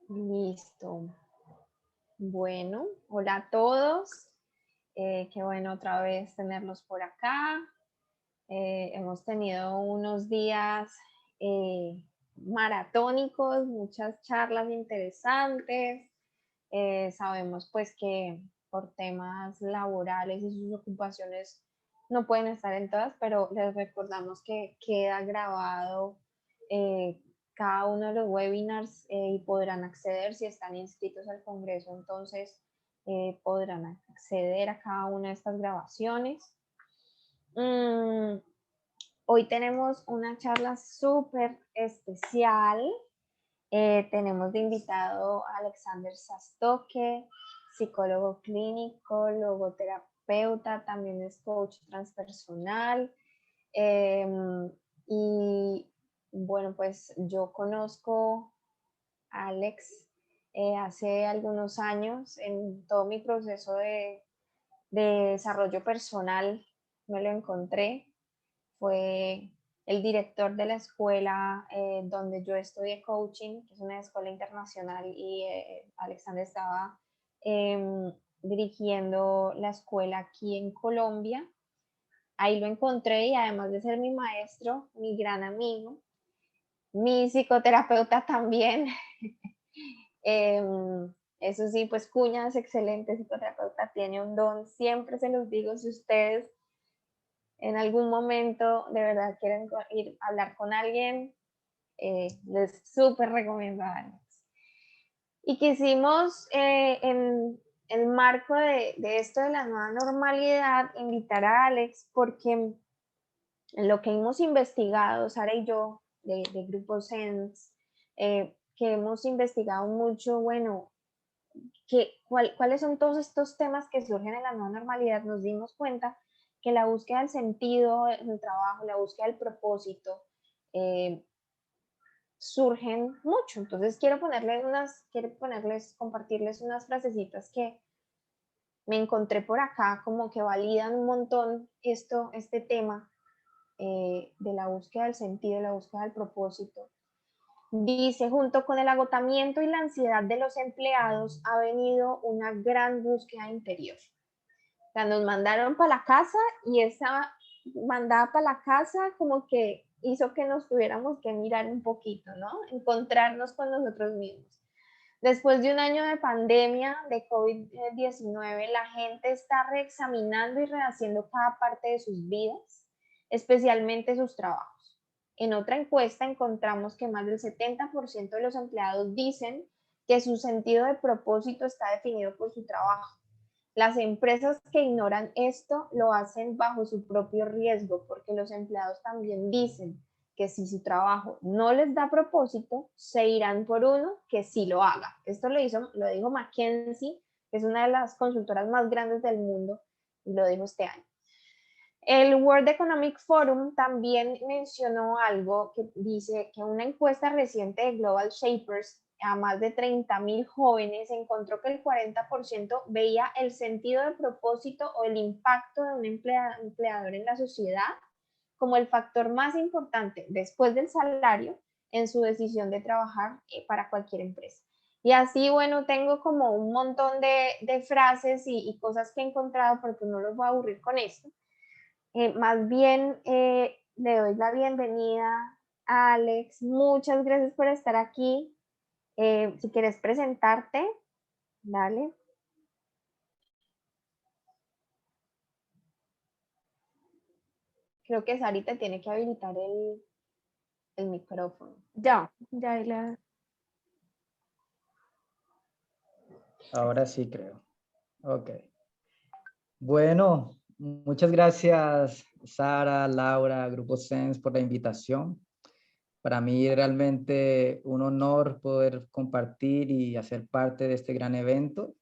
Listo. Bueno, hola a todos. Qué bueno otra vez tenerlos por acá. Hemos tenido unos días maratónicos, muchas charlas interesantes. Sabemos pues que por temas laborales y sus ocupaciones no pueden estar en todas, pero les recordamos que queda grabado eh, cada uno de los webinars y podrán acceder si están inscritos al Congreso, entonces podrán acceder a cada una de estas grabaciones. Mm, Hoy tenemos una charla súper especial. Tenemos de invitado a Alexander Sastoque, psicólogo clínico, logoterapeuta, también es coach transpersonal. Eh, y bueno, pues yo conozco a Alex hace algunos años en todo mi proceso de desarrollo personal, me lo encontré. Fue el director de la escuela donde yo estudié coaching, que es una escuela internacional, y Alexander estaba dirigiendo la escuela aquí en Colombia. Ahí lo encontré y además de ser mi maestro, mi gran amigo, mi psicoterapeuta también. Eso sí, pues Cuña es excelente psicoterapeuta, tiene un don, siempre se los digo, si ustedes en algún momento de verdad quieren ir a hablar con alguien, les súper recomiendo a Alex. Y quisimos, en el marco de esto de la nueva normalidad, invitar a Alex porque en lo que hemos investigado, Sara y yo, de Grupo Sense, que hemos investigado mucho, bueno, cuáles son todos estos temas que surgen en la nueva normalidad, nos dimos cuenta que la búsqueda del sentido del trabajo, la búsqueda del propósito, eh, surgen mucho. Entonces compartirles unas frasecitas que me encontré por acá, como que validan un montón este tema de la búsqueda del sentido, la búsqueda del propósito. Dice, junto con el agotamiento y la ansiedad de los empleados, ha venido una gran búsqueda interior. O sea, nos mandaron para la casa y esa mandada para la casa como que hizo que nos tuviéramos que mirar un poquito, ¿no? Encontrarnos con nosotros mismos. Después de un año de pandemia de COVID-19, la gente está reexaminando y rehaciendo cada parte de sus vidas, especialmente sus trabajos. En otra encuesta encontramos que más del 70% de los empleados dicen que su sentido de propósito está definido por su trabajo. Las empresas que ignoran esto lo hacen bajo su propio riesgo, porque los empleados también dicen que si su trabajo no les da propósito, se irán por uno que sí lo haga. Esto lo dijo McKinsey, que es una de las consultoras más grandes del mundo, y lo dijo este año. El World Economic Forum también mencionó algo que dice que una encuesta reciente de Global Shapers a más de 30,000 jóvenes encontró que el 40% veía el sentido de propósito o el impacto de un empleador en la sociedad como el factor más importante después del salario en su decisión de trabajar para cualquier empresa. Y así, bueno, tengo como un montón de frases y cosas que he encontrado, porque no los voy a aburrir con esto. Más bien, le doy la bienvenida a Alex. Muchas gracias por estar aquí. Si quieres presentarte, dale. Creo que Sarita tiene que habilitar el micrófono. Ya la... Ahora sí creo. Ok. Bueno, muchas gracias Sara, Laura, Grupo Sense por la invitación. Para mí realmente un honor poder compartir y hacer parte de este gran evento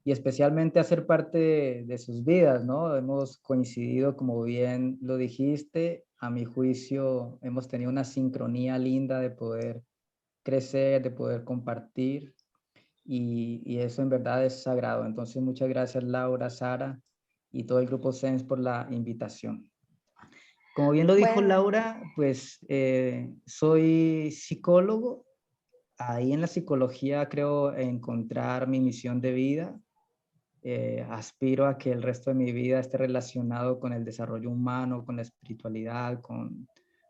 y especialmente hacer parte de sus vidas, ¿no? Hemos coincidido, como bien lo dijiste, a mi juicio hemos tenido una sincronía linda de poder crecer, de poder compartir y eso en verdad es sagrado. Entonces, muchas gracias Laura, Sara y todo el Grupo Sense por la invitación. Como bien lo dijo Bueno, Laura, pues soy psicólogo ahí en la psicología creo encontrar mi misión de vida. Aspiro a que el resto de mi vida esté relacionado con el desarrollo humano, con la espiritualidad, con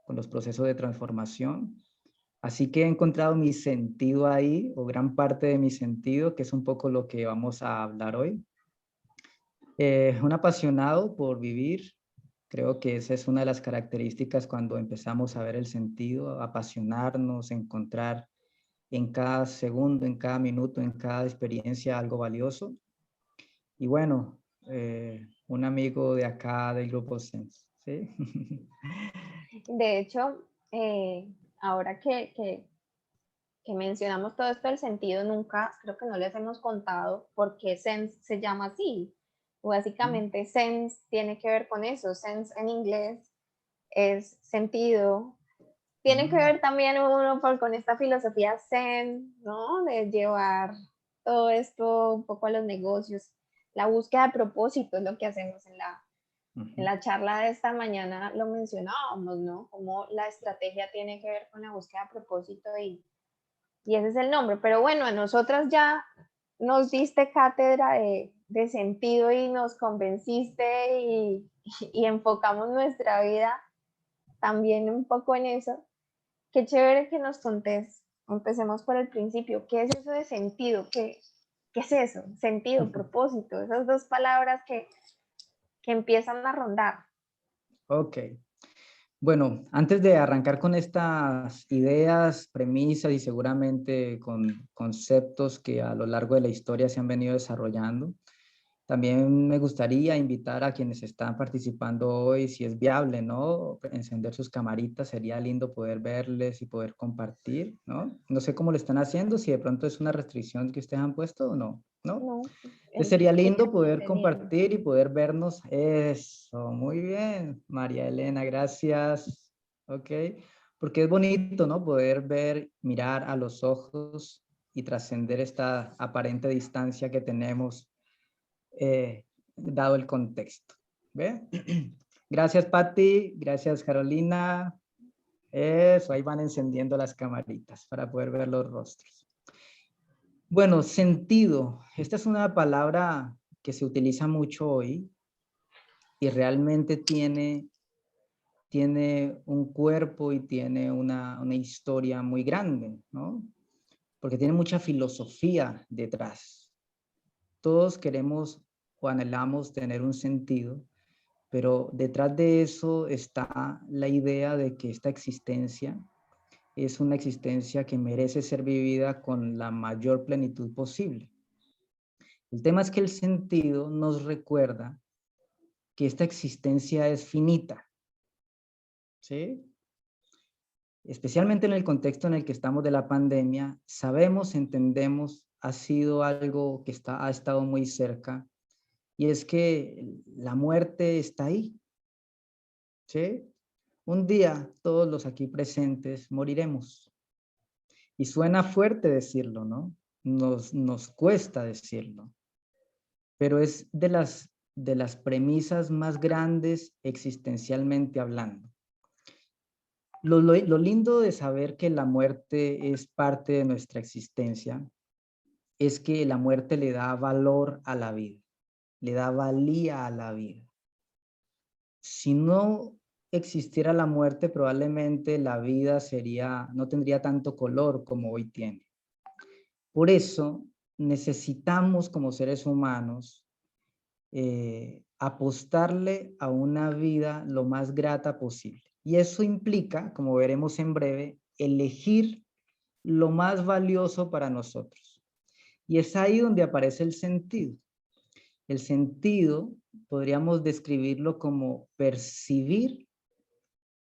los procesos de transformación. Así que he encontrado mi sentido ahí, o gran parte de mi sentido, que es un poco lo que vamos a hablar hoy. Un apasionado por vivir, creo que esa es una de las características cuando empezamos a ver el sentido, apasionarnos, encontrar en cada segundo, en cada minuto, en cada experiencia algo valioso. Y bueno, un amigo de acá del Grupo Sense, ¿sí? De hecho, ahora que mencionamos todo esto del sentido, nunca, creo que no les hemos contado por qué Sense se llama así. Básicamente, Sense tiene que ver con eso. Sense en inglés es sentido. Tiene que ver también uno con esta filosofía Zen, ¿no? De llevar todo esto un poco a los negocios. La búsqueda de propósito es lo que hacemos en la charla de esta mañana, lo mencionábamos, ¿no? Cómo la estrategia tiene que ver con la búsqueda de propósito y ese es el nombre. Pero bueno, a nosotras ya nos diste cátedra de sentido y nos convenciste y enfocamos nuestra vida también un poco en eso. Qué chévere que nos contés. Empecemos por el principio. ¿Qué es eso de sentido? ¿Qué es eso? Sentido, propósito, esas dos palabras que empiezan a rondar. Ok. Bueno, antes de arrancar con estas ideas, premisas y seguramente con conceptos que a lo largo de la historia se han venido desarrollando, también me gustaría invitar a quienes están participando hoy, si es viable, ¿no? Encender sus camaritas, sería lindo poder verles y poder compartir, ¿no? No sé cómo lo están haciendo, si de pronto es una restricción que ustedes han puesto o no, ¿no? No, Entonces sería lindo poder excelente, lindo. compartir y poder vernos. Eso, muy bien, María Elena, gracias. Ok, porque es bonito, ¿no? Poder ver, mirar a los ojos y trascender esta aparente distancia que tenemos dado el contexto. ¿Ve? Gracias, Patti. Gracias, Carolina. Eso, ahí van encendiendo las camaritas para poder ver los rostros. Bueno, sentido. Esta es una palabra que se utiliza mucho hoy y realmente tiene un cuerpo y tiene una historia muy grande, ¿no? Porque tiene mucha filosofía detrás. Todos queremos o anhelamos tener un sentido, pero detrás de eso está la idea de que esta existencia es una existencia que merece ser vivida con la mayor plenitud posible. El tema es que el sentido nos recuerda que esta existencia es finita, ¿sí? Especialmente en el contexto en el que estamos de la pandemia, sabemos, entendemos, ha sido algo que ha estado muy cerca, y es que la muerte está ahí, ¿sí? Un día todos los aquí presentes moriremos. Y suena fuerte decirlo, ¿no? Nos cuesta decirlo, pero es de las premisas más grandes existencialmente hablando. Lo lindo de saber que la muerte es parte de nuestra existencia es que la muerte le da valor a la vida, le da valía a la vida. Si no existiera la muerte, probablemente la vida no tendría tanto color como hoy tiene. Por eso necesitamos como seres humanos apostarle a una vida lo más grata posible. Y eso implica, como veremos en breve, elegir lo más valioso para nosotros. Y es ahí donde aparece el sentido. El sentido podríamos describirlo como percibir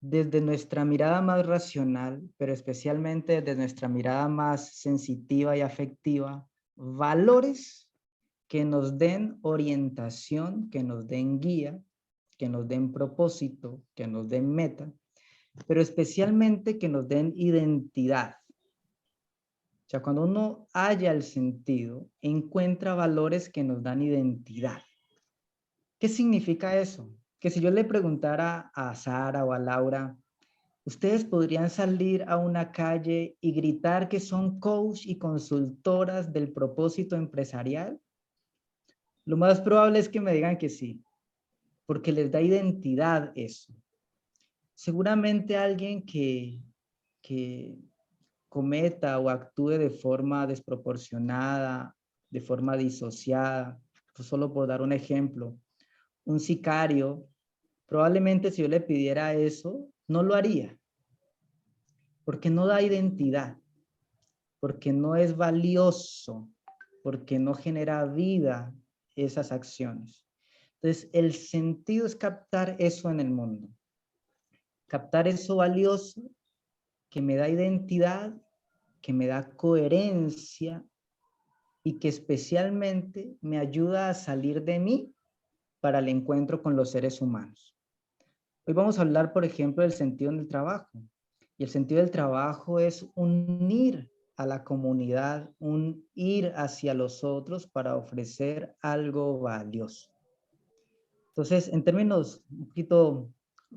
desde nuestra mirada más racional, pero especialmente desde nuestra mirada más sensitiva y afectiva, valores que nos den orientación, que nos den guía, que nos den propósito, que nos den meta, pero especialmente que nos den identidad. O sea, cuando uno halla el sentido, encuentra valores que nos dan identidad. ¿Qué significa eso? Que si yo le preguntara a Sara o a Laura, Ustedes podrían salir a una calle y gritar que son coach y consultoras del propósito empresarial. Lo más probable es que me digan que sí, porque les da identidad eso. Seguramente alguien que cometa o actúe de forma desproporcionada, de forma disociada, pues solo por dar un ejemplo, un sicario, probablemente si yo le pidiera eso, no lo haría, porque no da identidad, porque no es valioso, porque no genera vida esas acciones. Entonces, el sentido es captar eso en el mundo, captar eso valioso que me da identidad, que me da coherencia y que especialmente me ayuda a salir de mí para el encuentro con los seres humanos. Hoy vamos a hablar, por ejemplo, del sentido en el trabajo. Y el sentido del trabajo es unir a la comunidad, un ir hacia los otros para ofrecer algo valioso. Entonces, en términos un poquito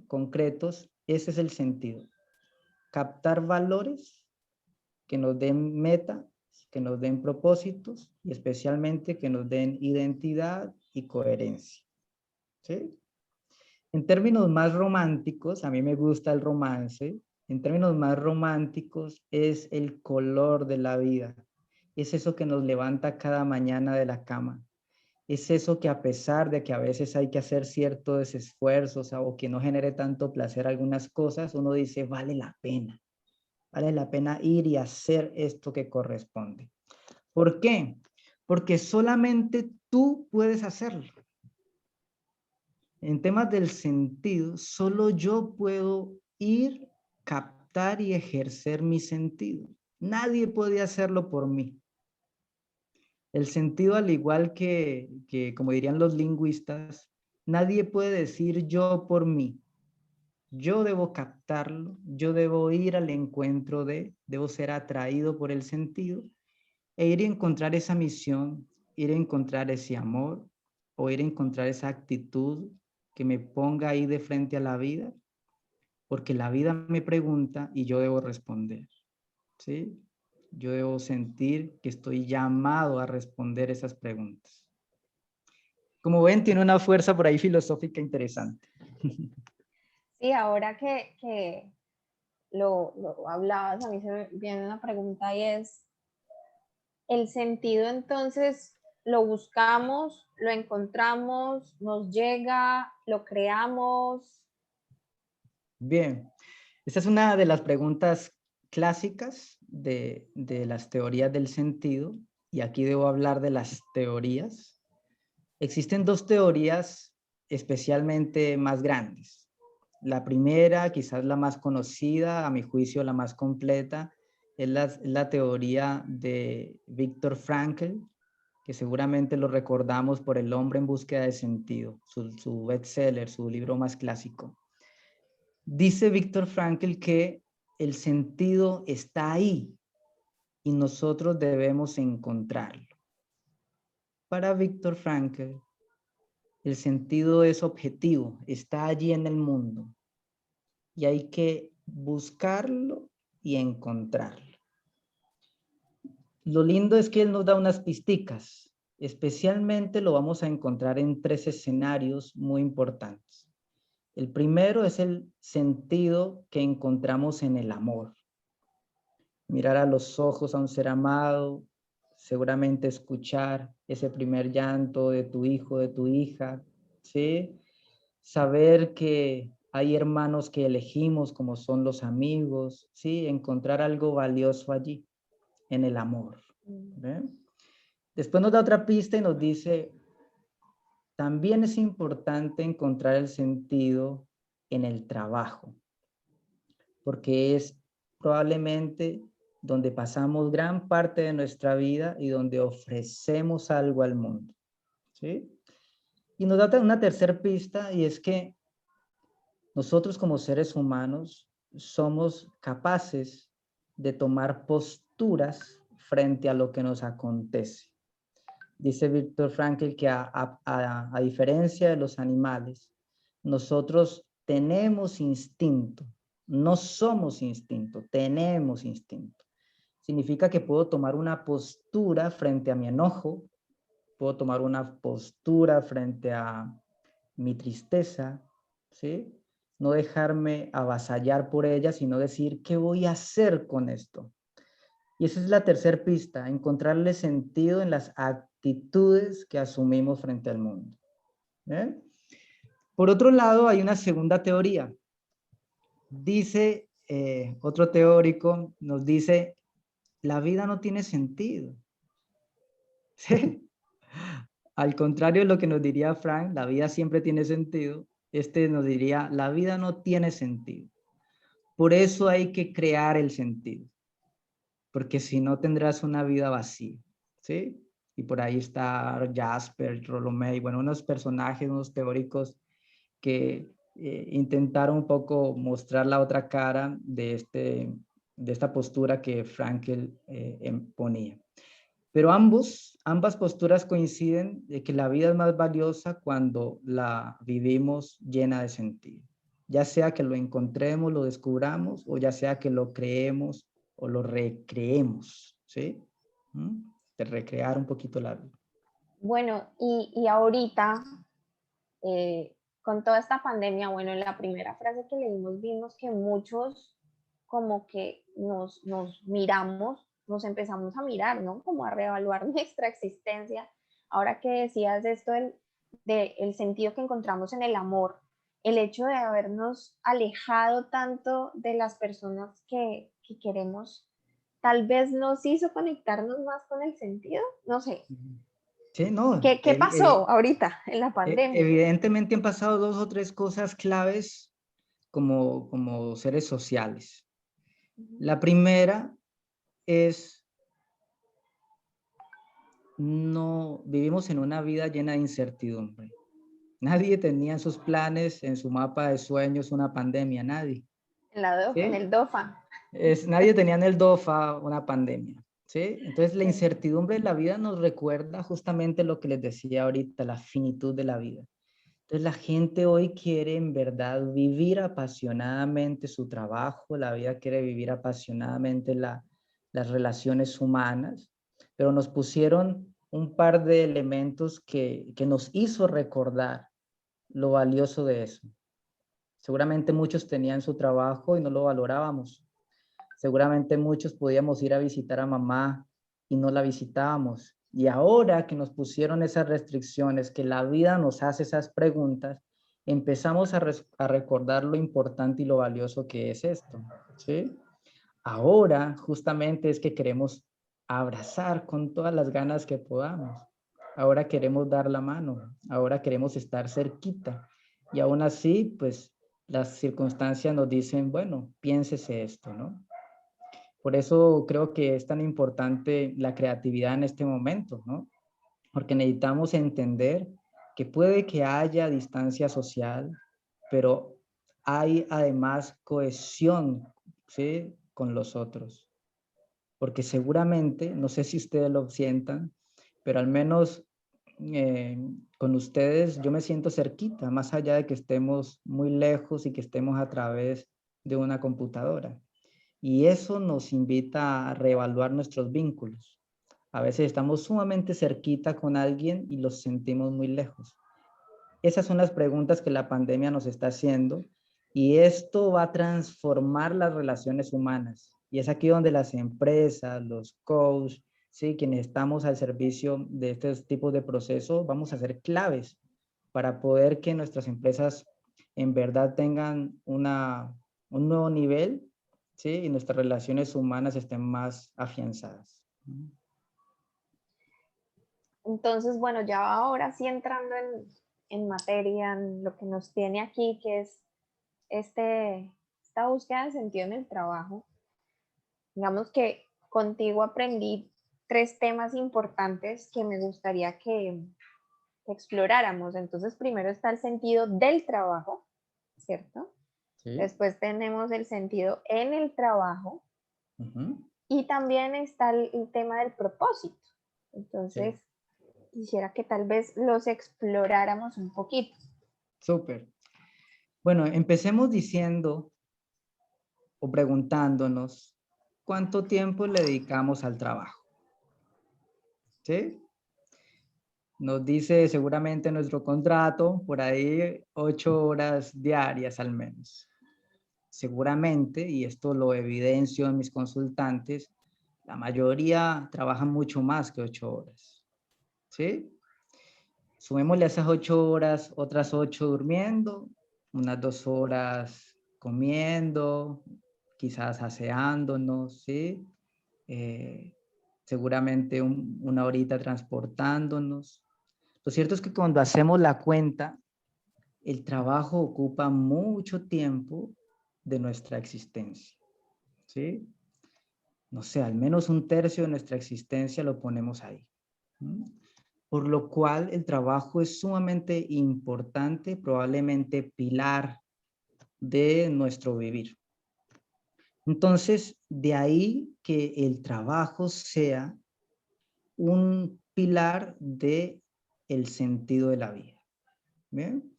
concretos, ese es el sentido. Captar valores que nos den meta, que nos den propósitos y especialmente que nos den identidad y coherencia. ¿Sí? En términos más románticos, a mí me gusta el romance, en términos más románticos es el color de la vida, es eso que nos levanta cada mañana de la cama, es eso que a pesar de que a veces hay que hacer ciertos esfuerzos o que no genere tanto placer algunas cosas, uno dice, vale la pena ir y hacer esto que corresponde. ¿Por qué? Porque solamente tú puedes hacerlo. En temas del sentido, solo yo puedo ir, captar y ejercer mi sentido. Nadie puede hacerlo por mí. El sentido, al igual que como dirían los lingüistas, nadie puede decir yo por mí. Yo debo captarlo, yo debo ir al encuentro debo ser atraído por el sentido e ir a encontrar esa misión, ir a encontrar ese amor o ir a encontrar esa actitud que me ponga ahí de frente a la vida, porque la vida me pregunta y yo debo responder, ¿sí? Yo debo sentir que estoy llamado a responder esas preguntas. Como ven, tiene una fuerza por ahí filosófica interesante. Sí, ahora que lo hablabas, a mí se me viene una pregunta y es, ¿el sentido entonces lo buscamos, lo encontramos, nos llega, lo creamos? Bien, esta es una de las preguntas clásicas de las teorías del sentido, y aquí debo hablar de las teorías. Existen dos teorías especialmente más grandes. La primera, quizás la más conocida, a mi juicio la más completa, es la teoría de Viktor Frankl, que seguramente lo recordamos por El hombre en búsqueda de sentido, su bestseller, su libro más clásico. Dice Viktor Frankl que el sentido está ahí y nosotros debemos encontrarlo. Para Viktor Frankl, el sentido es objetivo, está allí en el mundo y hay que buscarlo y encontrarlo. Lo lindo es que él nos da unas pisticas, especialmente lo vamos a encontrar en 3 escenarios muy importantes. El primero es el sentido que encontramos en el amor. Mirar a los ojos a un ser amado, seguramente escuchar ese primer llanto de tu hijo, de tu hija, ¿sí? Saber que hay hermanos que elegimos como son los amigos, ¿sí? Encontrar algo valioso allí, en el amor. ¿Ven? Después nos da otra pista y nos dice, también es importante encontrar el sentido en el trabajo, porque es probablemente donde pasamos gran parte de nuestra vida y donde ofrecemos algo al mundo, ¿sí? Y nos da una tercera pista y es que nosotros como seres humanos somos capaces de tomar posturas frente a lo que nos acontece. Dice Viktor Frankl que a diferencia de los animales, nosotros tenemos instinto, No somos instinto, tenemos instinto. Significa que puedo tomar una postura frente a mi enojo, puedo tomar una postura frente a mi tristeza, ¿sí? No dejarme avasallar por ella, sino decir, ¿qué voy a hacer con esto? Y esa es la tercera pista, encontrarle sentido en las actitudes que asumimos frente al mundo. ¿Eh? Por otro lado, hay una segunda teoría. Dice, otro teórico nos dice, la vida no tiene sentido. ¿Sí? Al contrario de lo que nos diría Frank, la vida siempre tiene sentido. Este nos diría, la vida no tiene sentido. Por eso hay que crear el sentido. Porque si no tendrás una vida vacía. ¿Sí? Y por ahí está Jasper, Rolomé, bueno, unos personajes, unos teóricos que intentaron un poco mostrar la otra cara de esta postura que Frankl ponía. Pero ambas posturas coinciden de que la vida es más valiosa cuando la vivimos llena de sentido. Ya sea que lo encontremos, lo descubramos, o ya sea que lo creemos o lo recreemos, ¿sí? De recrear un poquito la vida. Bueno, y ahorita, con toda esta pandemia, bueno, en la primera frase que leímos vimos que muchos como que nos miramos, nos empezamos a mirar, ¿no? Como a reevaluar nuestra existencia. Ahora que decías esto del sentido que encontramos en el amor, el hecho de habernos alejado tanto de las personas que queremos, tal vez nos hizo conectarnos más con el sentido, no sé. Sí, no, ¿Qué pasó ahorita en la pandemia? evidentemente han pasado 2 o 3 cosas claves como seres sociales. La primera es, no vivimos en una vida llena de incertidumbre. Nadie tenía en sus planes, en su mapa de sueños, una pandemia, nadie. En ¿Sí? el DOFA. Nadie tenía en el DOFA una pandemia. ¿Sí? Entonces la incertidumbre de la vida nos recuerda justamente lo que les decía ahorita, la finitud de la vida. Entonces la gente hoy quiere en verdad vivir apasionadamente su trabajo, la vida quiere vivir apasionadamente las relaciones humanas, pero nos pusieron un par de elementos que nos hizo recordar lo valioso de eso. Seguramente muchos tenían su trabajo y no lo valorábamos. Seguramente muchos podíamos ir a visitar a mamá y no la visitábamos. Y ahora que nos pusieron esas restricciones, que la vida nos hace esas preguntas, empezamos a recordar lo importante y lo valioso que es esto, ¿sí? Ahora justamente es que queremos abrazar con todas las ganas que podamos. Ahora queremos dar la mano, ahora queremos estar cerquita. Y aún así, pues las circunstancias nos dicen, bueno, piénsese esto, ¿no? Por eso creo que es tan importante la creatividad en este momento, ¿no? Porque necesitamos entender que puede que haya distancia social, pero hay además cohesión, ¿sí? Con los otros. Porque seguramente, no sé si ustedes lo sientan, pero al menos con ustedes yo me siento cerquita, más allá de que estemos muy lejos y que estemos a través de una computadora. Y eso nos invita a reevaluar nuestros vínculos. A veces estamos sumamente cerquita con alguien y los sentimos muy lejos. Esas son las preguntas que la pandemia nos está haciendo y esto va a transformar las relaciones humanas. Y es aquí donde las empresas, los coaches, ¿sí? Quienes estamos al servicio de estos tipos de procesos, vamos a ser claves para poder que nuestras empresas en verdad tengan un nuevo nivel, ¿sí? Y nuestras relaciones humanas estén más afianzadas. Entonces, bueno, ya ahora sí entrando en materia, en lo que nos tiene aquí, que es esta búsqueda de sentido en el trabajo. Digamos que contigo aprendí 3 temas importantes que me gustaría que exploráramos. Entonces, primero está el sentido del trabajo, ¿cierto? ¿Sí? Después tenemos el sentido en el trabajo Uh-huh. y también está el tema del propósito. Sí. Entonces, quisiera que tal vez los exploráramos un poquito. Súper. Bueno, empecemos diciendo o preguntándonos cuánto tiempo le dedicamos al trabajo. ¿Sí? Nos dice seguramente nuestro contrato, por ahí 8 horas diarias al menos. Seguramente, y esto lo evidencio en mis consultantes, la mayoría trabajan mucho más que 8 horas. ¿Sí? Sumémosle a esas 8 horas, otras 8 durmiendo, unas 2 horas comiendo, quizás aseándonos, ¿sí? Seguramente una horita transportándonos. Lo cierto es que cuando hacemos la cuenta, el trabajo ocupa mucho tiempo de nuestra existencia, ¿sí? No sé, al menos un tercio de nuestra existencia lo ponemos ahí. Por lo cual el trabajo es sumamente importante, probablemente pilar de nuestro vivir. Entonces, de ahí que el trabajo sea un pilar de el sentido de la vida. ¿Bien?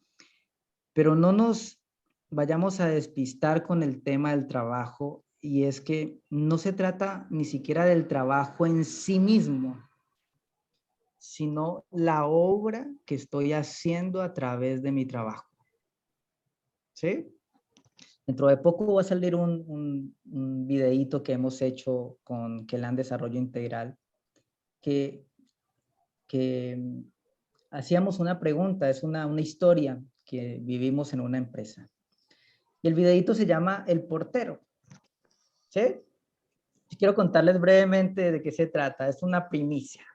Pero no nos vayamos a despistar con el tema del trabajo, y es que no se trata ni siquiera del trabajo en sí mismo, sino la obra que estoy haciendo a través de mi trabajo. ¿Sí? Dentro de poco va a salir un videíto que hemos hecho con Kelan Desarrollo Integral, que hacíamos una pregunta, es una historia que vivimos en una empresa. Y el videíto se llama El Portero. ¿Sí? Quiero contarles brevemente de qué se trata, es una primicia.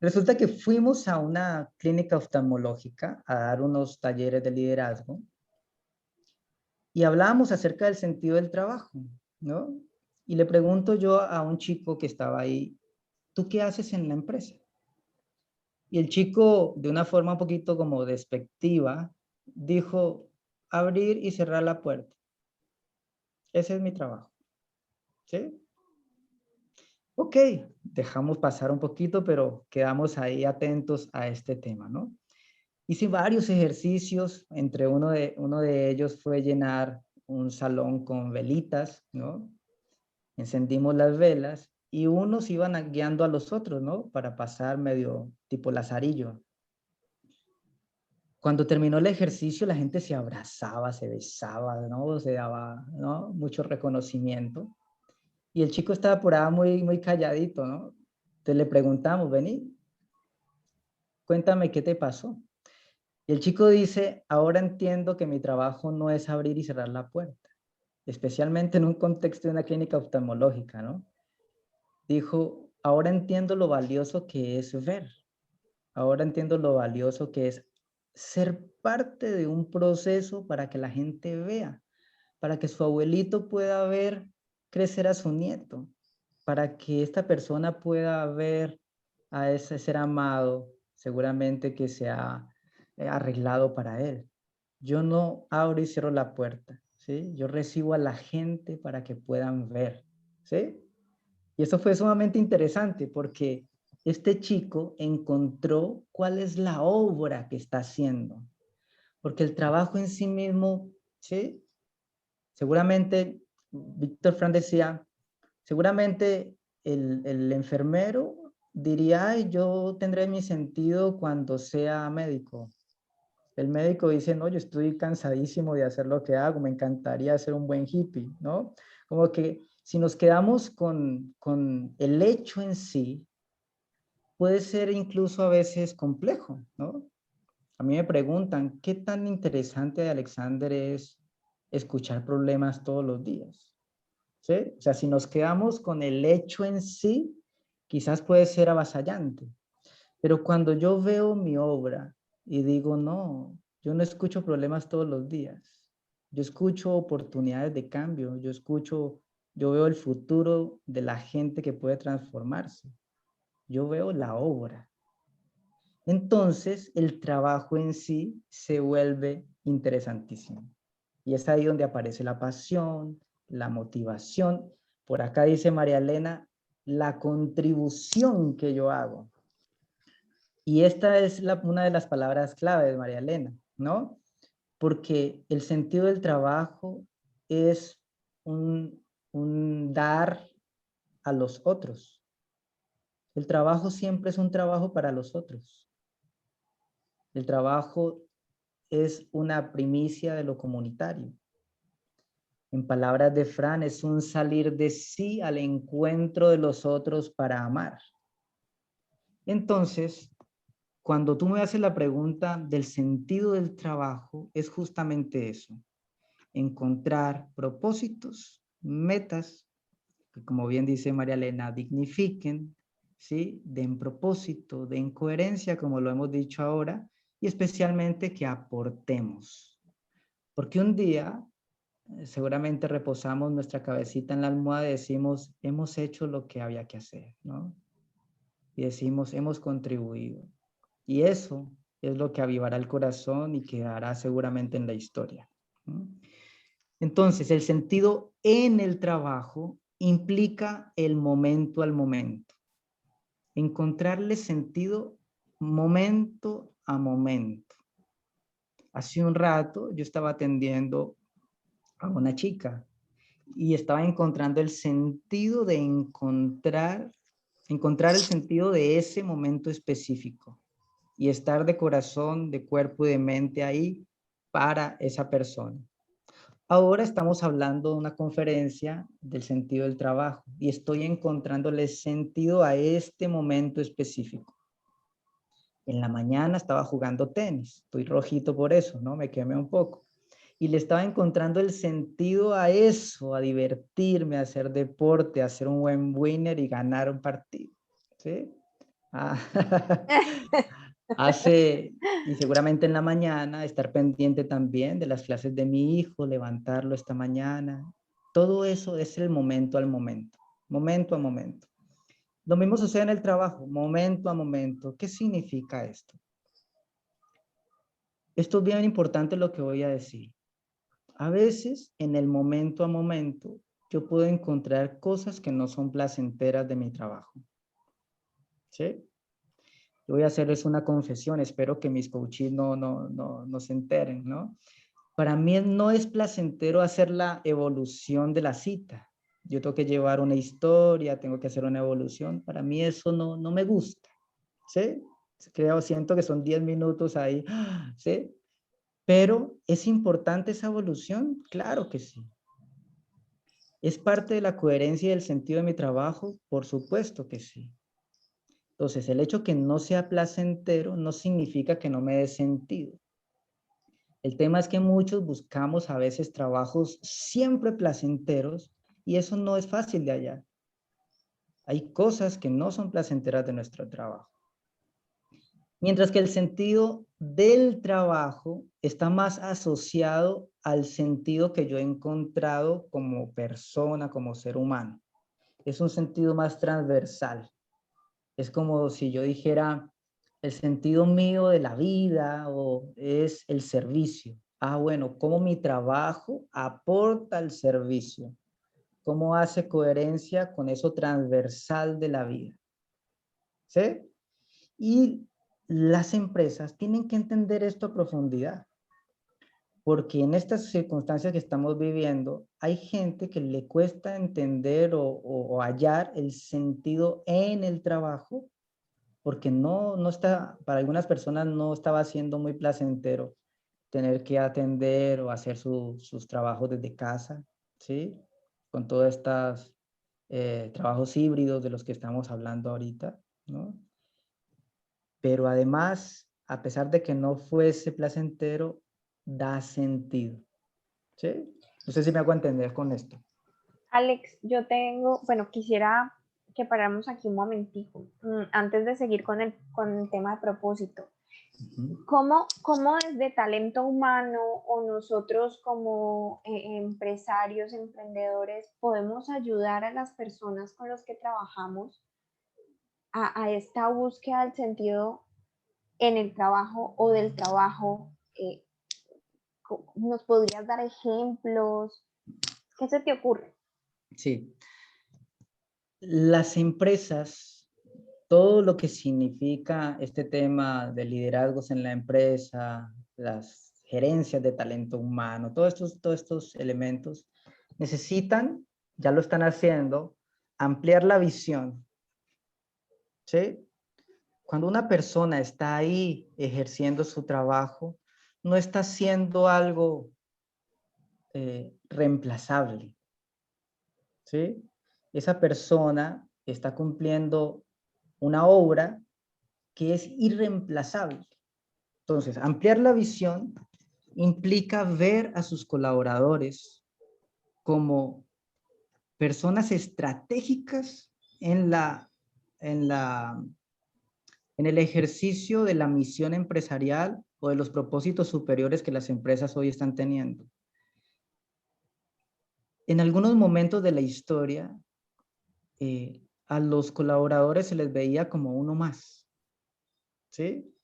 Resulta que fuimos a una clínica oftalmológica a dar unos talleres de liderazgo y hablábamos acerca del sentido del trabajo, ¿no? Y le pregunto yo a un chico que estaba ahí, ¿tú qué haces en la empresa? Y el chico, de una forma un poquito como despectiva, dijo, abrir y cerrar la puerta. Ese es mi trabajo. ¿Sí? Ok, dejamos pasar un poquito, pero quedamos ahí atentos a este tema, ¿no? Hice varios ejercicios, entre uno de ellos fue llenar un salón con velitas, ¿no? Encendimos las velas y unos iban guiando a los otros, ¿no? Para pasar medio tipo lazarillo. Cuando terminó el ejercicio, la gente se abrazaba, se besaba, ¿no? Se daba, ¿no? Mucho reconocimiento. Y el chico estaba por ahí muy calladito, ¿no? Entonces le preguntamos, vení, cuéntame qué te pasó. Y el chico dice, ahora entiendo que mi trabajo no es abrir y cerrar la puerta, especialmente en un contexto de una clínica oftalmológica, ¿no? Dijo, ahora entiendo lo valioso que es ver. Ahora entiendo lo valioso que es ser parte de un proceso para que la gente vea, para que su abuelito pueda ver crecer a su nieto, para que esta persona pueda ver a ese ser amado, seguramente que se ha arreglado para él. Yo no abro y cierro la puerta, ¿sí? Yo recibo a la gente para que puedan ver, ¿sí? Y eso fue sumamente interesante porque este chico encontró cuál es la obra que está haciendo. Porque el trabajo en sí mismo, ¿sí? Seguramente, Víctor Frank decía, seguramente el enfermero diría, ay, yo tendré mi sentido cuando sea médico. El médico dice, no, yo estoy cansadísimo de hacer lo que hago, me encantaría ser un buen hippie, ¿no? Como que si nos quedamos con el hecho en sí, puede ser incluso a veces complejo, ¿no? A mí me preguntan, ¿qué tan interesante de Alexander es escuchar problemas todos los días? ¿Sí? O sea, si nos quedamos con el hecho en sí, quizás puede ser avasallante. Pero cuando yo veo mi obra y digo, no, yo no escucho problemas todos los días. Yo escucho oportunidades de cambio. Yo veo el futuro de la gente que puede transformarse. Yo veo la obra. Entonces, el trabajo en sí se vuelve interesantísimo. Y es ahí donde aparece la pasión, la motivación. Por acá dice María Elena, la contribución que yo hago. Y esta es una de las palabras claves, María Elena, ¿no? Porque el sentido del trabajo es un dar a los otros. El trabajo siempre es un trabajo para los otros. El trabajo es una primicia de lo comunitario. En palabras de Fran, es un salir de sí al encuentro de los otros para amar. Entonces, cuando tú me haces la pregunta del sentido del trabajo, es justamente eso. Encontrar propósitos, metas, que como bien dice María Elena, dignifiquen, ¿sí? Den propósito, den coherencia, como lo hemos dicho ahora, y especialmente que aportemos. Porque un día seguramente reposamos nuestra cabecita en la almohada y decimos, hemos hecho lo que había que hacer, ¿no? Y decimos, hemos contribuido. Y eso es lo que avivará el corazón y quedará seguramente en la historia, ¿no? Entonces, el sentido en el trabajo implica el momento al momento. Encontrarle sentido momento a momento. Hace un rato yo estaba atendiendo a una chica y estaba encontrando el sentido de encontrar el sentido de ese momento específico y estar de corazón, de cuerpo y de mente ahí para esa persona. Ahora estamos hablando de una conferencia del sentido del trabajo y estoy encontrándole sentido a este momento específico. En la mañana estaba jugando tenis, estoy rojito por eso, ¿no? Me quemé un poco. Y le estaba encontrando el sentido a eso, a divertirme, a hacer deporte, a ser un buen winner y ganar un partido, ¿sí? Ah, y seguramente en la mañana estar pendiente también de las clases de mi hijo, levantarlo esta mañana. Todo eso es el momento al momento, momento a momento. Lo mismo sucede en el trabajo, momento a momento. ¿Qué significa esto? Esto es bien importante lo que voy a decir. A veces, en el momento a momento, yo puedo encontrar cosas que no son placenteras de mi trabajo. ¿Sí? Yo voy a hacerles una confesión, espero que mis coaches no se enteren, ¿no? Para mí no es placentero hacer la evolución de la cita. Yo tengo que llevar una historia, tengo que hacer una evolución. Para mí eso no me gusta, ¿sí? Siento que son 10 minutos ahí, ¿sí? Pero, ¿es importante esa evolución? Claro que sí. ¿Es parte de la coherencia y del sentido de mi trabajo? Por supuesto que sí. Entonces, el hecho que no sea placentero no significa que no me dé sentido. El tema es que muchos buscamos a veces trabajos siempre placenteros y eso no es fácil de hallar. Hay cosas que no son placenteras de nuestro trabajo. Mientras que el sentido del trabajo está más asociado al sentido que yo he encontrado como persona, como ser humano. Es un sentido más transversal. Es como si yo dijera, el sentido mío de la vida o es el servicio. Ah, bueno, ¿cómo mi trabajo aporta al servicio? ¿Cómo hace coherencia con eso transversal de la vida? ¿Sí? Y las empresas tienen que entender esto a profundidad, porque en estas circunstancias que estamos viviendo, hay gente que le cuesta entender o hallar el sentido en el trabajo, porque no está, para algunas personas no estaba siendo muy placentero tener que atender o hacer sus trabajos desde casa, ¿sí? Con todos estos trabajos híbridos de los que estamos hablando ahorita, ¿no? Pero además, a pesar de que no fuese placentero, da sentido, ¿sí? No sé si me hago entender con esto. Alex, yo tengo, bueno, quisiera que paráramos aquí un momentico, antes de seguir con el tema de propósito. Ujú. ¿Cómo desde talento humano o nosotros como empresarios, emprendedores, podemos ayudar a las personas con las que trabajamos a esta búsqueda del sentido en el trabajo o del trabajo? ¿Nos podrías dar ejemplos? ¿Qué se te ocurre? Sí. Las empresas, todo lo que significa este tema de liderazgos en la empresa, las gerencias de talento humano, todos estos elementos necesitan, ya lo están haciendo, ampliar la visión. ¿Sí? Cuando una persona está ahí ejerciendo su trabajo, no está haciendo algo reemplazable. ¿Sí? Esa persona está cumpliendo una obra que es irreemplazable. Entonces, ampliar la visión implica ver a sus colaboradores como personas estratégicas en el ejercicio de la misión empresarial o de los propósitos superiores que las empresas hoy están teniendo. En algunos momentos de la historia, a los colaboradores se les veía como uno más. ¿Sí?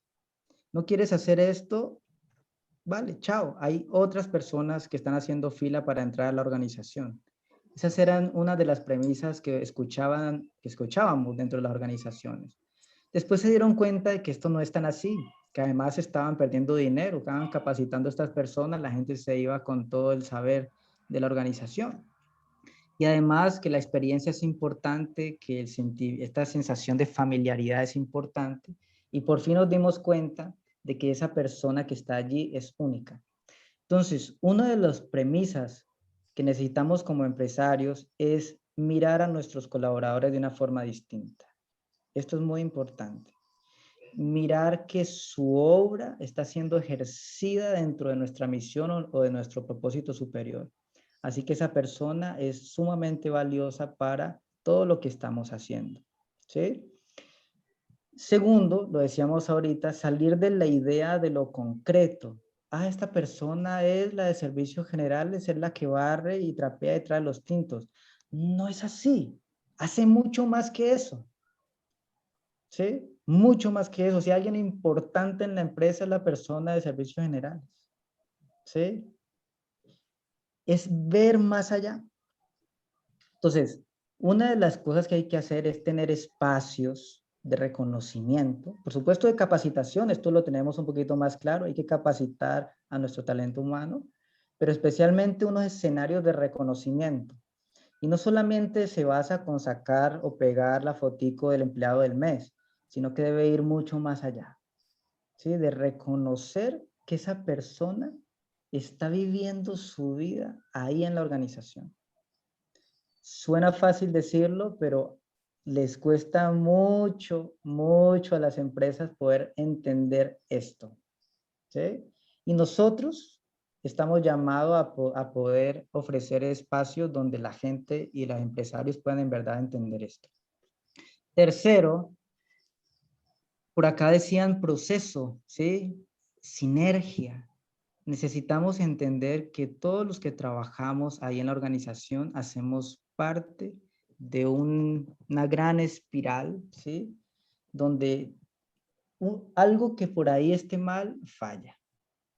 ¿No quieres hacer esto? Vale, chao. Hay otras personas que están haciendo fila para entrar a la organización. Esas eran una de las premisas que escuchábamos dentro de las organizaciones. Después se dieron cuenta de que esto no es tan así, que además estaban perdiendo dinero, estaban capacitando a estas personas, la gente se iba con todo el saber de la organización. Y además que la experiencia es importante, que esta sensación de familiaridad es importante. Y por fin nos dimos cuenta de que esa persona que está allí es única. Entonces, una de las premisas que necesitamos como empresarios es mirar a nuestros colaboradores de una forma distinta. Esto es muy importante. Mirar que su obra está siendo ejercida dentro de nuestra misión o de nuestro propósito superior. Así que esa persona es sumamente valiosa para todo lo que estamos haciendo. ¿Sí? Segundo, lo decíamos ahorita, salir de la idea de lo concreto. Ah, esta persona es la de servicios generales, es la que barre y trapea detrás de los tintos. No es así. Hace mucho más que eso. ¿Sí? Mucho más que eso. Si alguien importante en la empresa es la persona de servicios generales. ¿Sí? Es ver más allá. Entonces, una de las cosas que hay que hacer es tener espacios de reconocimiento, por supuesto de capacitación, esto lo tenemos un poquito más claro, hay que capacitar a nuestro talento humano, pero especialmente unos escenarios de reconocimiento. Y no solamente se basa con sacar o pegar la fotico del empleado del mes, sino que debe ir mucho más allá, ¿sí? De reconocer que esa persona está viviendo su vida ahí en la organización. Suena fácil decirlo, pero les cuesta mucho, mucho a las empresas poder entender esto, ¿sí? Y nosotros estamos llamados a poder ofrecer espacios donde la gente y los empresarios puedan en verdad entender esto. Tercero, por acá decían proceso, ¿sí? Sinergia. Necesitamos entender que todos los que trabajamos ahí en la organización hacemos parte de una gran espiral, ¿sí? Donde algo que por ahí esté mal, falla,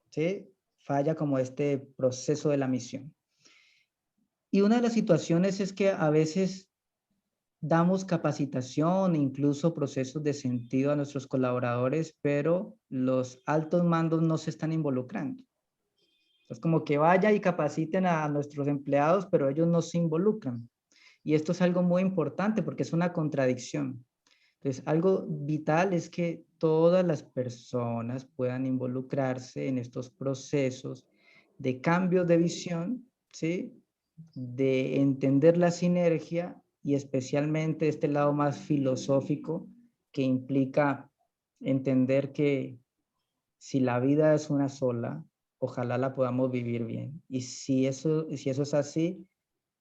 ¿sí? Falla como este proceso de la misión. Y una de las situaciones es que a veces damos capacitación, incluso procesos de sentido a nuestros colaboradores, pero los altos mandos no se están involucrando. Es como que vaya y capaciten a nuestros empleados, pero ellos no se involucran. Y esto es algo muy importante porque es una contradicción. Entonces, algo vital es que todas las personas puedan involucrarse en estos procesos de cambio de visión, ¿sí? De entender la sinergia y especialmente este lado más filosófico que implica entender que si la vida es una sola, ojalá la podamos vivir bien. Y si eso es así,